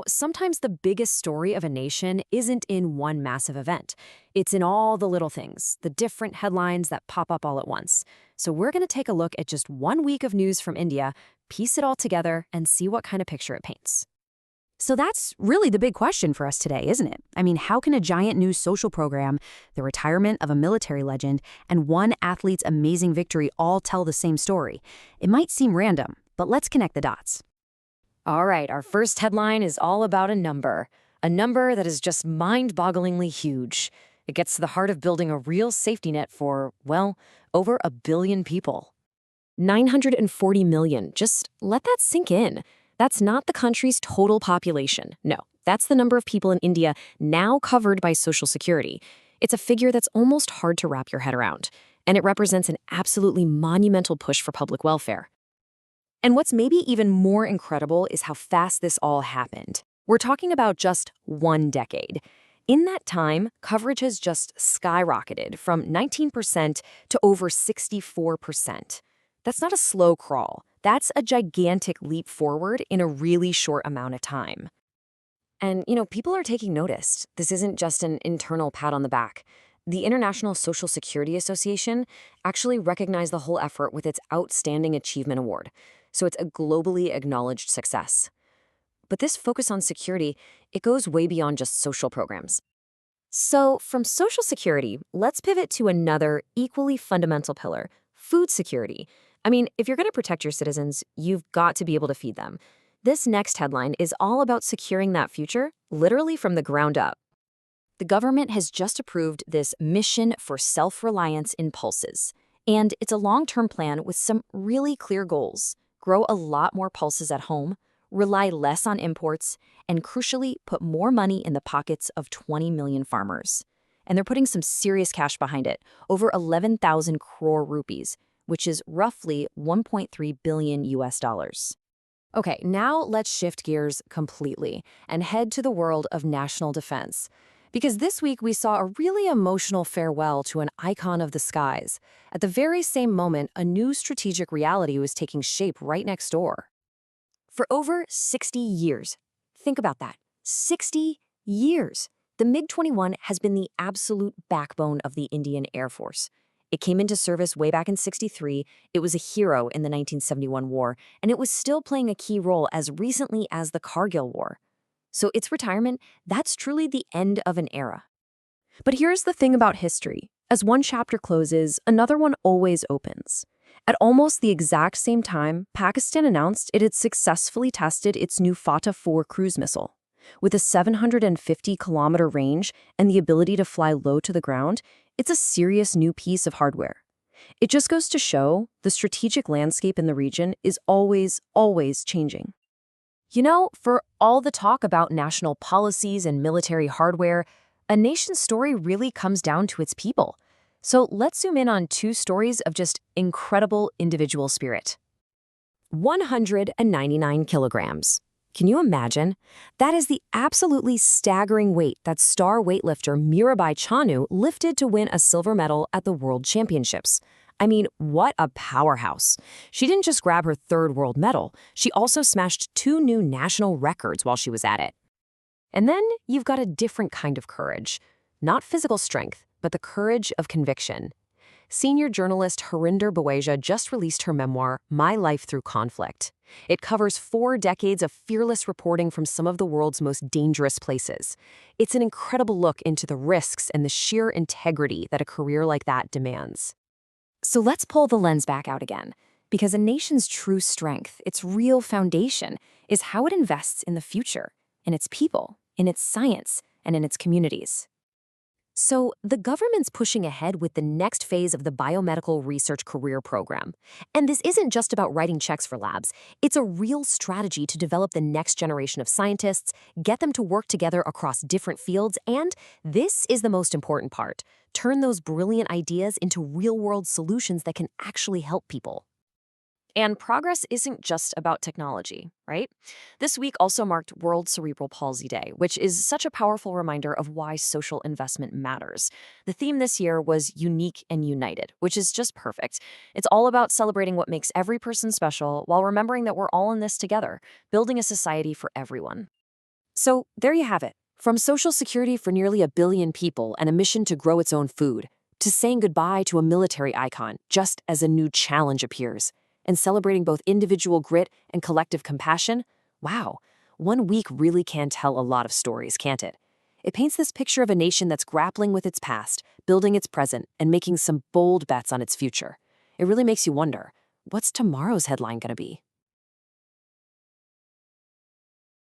Sometimes the biggest story of a nation isn't in one massive event. It's in all the little things, the different headlines that pop up all at once. So we're going to take a look at just 1 week of news from India, piece it all together, and see what kind of picture it paints. So that's really the big question for us today, isn't it? I mean, how can a giant new social program, the retirement of a military legend, and one athlete's amazing victory all tell the same story? It might seem random, but let's connect the dots. All right, our first headline is all about a number that is just mind-bogglingly huge. It gets to the heart of building a real safety net for, well, over 1 billion people. 940 million, just let that sink in. That's not the country's total population. No, that's the number of people in India now covered by Social Security. It's a figure that's almost hard to wrap your head around, and it represents an absolutely monumental push for public welfare. And what's maybe even more incredible is how fast this all happened. We're talking about just 1 decade. In that time, coverage has just skyrocketed from 19% to over 64%. That's not a slow crawl. That's a gigantic leap forward in a really short amount of time. And, people are taking notice. This isn't just an internal pat on the back. The International Social Security Association actually recognized the whole effort with its Outstanding Achievement Award. So it's a globally acknowledged success. But this focus on security, it goes way beyond just social programs. So from Social Security, let's pivot to another equally fundamental pillar, food security. I mean, if you're going to protect your citizens, you've got to be able to feed them. This next headline is all about securing that future, literally from the ground up. The government has just approved this Mission for Self-Reliance in Pulses. And it's a long-term plan with some really clear goals. Grow a lot more pulses at home, rely less on imports, and crucially, put more money in the pockets of 20 million farmers. And they're putting some serious cash behind it, over 11,000 crore rupees, which is roughly 1.3 billion US dollars. Okay, now let's shift gears completely and head to the world of national defense. Because this week we saw a really emotional farewell to an icon of the skies. At the very same moment, a new strategic reality was taking shape right next door. For over 60 years, think about that, 60 years, the MiG-21 has been the absolute backbone of the Indian Air Force. It came into service way back in '63, it was a hero in the 1971 war, and it was still playing a key role as recently as the Kargil War. So its retirement, that's truly the end of an era. But here's the thing about history. As one chapter closes, another one always opens. At almost the exact same time, Pakistan announced it had successfully tested its new Fateh-4 cruise missile. With a 750-kilometer range and the ability to fly low to the ground, it's a serious new piece of hardware. It just goes to show the strategic landscape in the region is always changing. For all the talk about national policies and military hardware, a nation's story really comes down to its people. So let's zoom in on 2 stories of just incredible individual spirit. 199 kilograms. Can you imagine? That is the absolutely staggering weight that star weightlifter Mirabai Chanu lifted to win a silver medal at the World Championships. I mean, what a powerhouse. She didn't just grab her 3rd world medal, she also smashed 2 new national records while she was at it. And then you've got a different kind of courage. Not physical strength, but the courage of conviction. Senior journalist Harinder Baweja just released her memoir, My Life Through Conflict. It covers 4 decades of fearless reporting from some of the world's most dangerous places. It's an incredible look into the risks and the sheer integrity that a career like that demands. So let's pull the lens back out again, because a nation's true strength, its real foundation, is how it invests in the future, in its people, in its science, and in its communities. So the government's pushing ahead with the next phase of the Biomedical Research Career Program. And this isn't just about writing checks for labs. It's a real strategy to develop the next generation of scientists, get them to work together across different fields, and this is the most important part, turn those brilliant ideas into real-world solutions that can actually help people. And progress isn't just about technology, right? This week also marked World Cerebral Palsy Day, which is such a powerful reminder of why social investment matters. The theme this year was Unique and United, which is just perfect. It's all about celebrating what makes every person special while remembering that we're all in this together, building a society for everyone. So there you have it. From Social Security for nearly 1 billion people and a mission to grow its own food, to saying goodbye to a military icon just as a new challenge appears, and celebrating both individual grit and collective compassion, wow, 1 week really can tell a lot of stories, can't it? It paints this picture of a nation that's grappling with its past, building its present, and making some bold bets on its future. It really makes you wonder, what's tomorrow's headline going to be?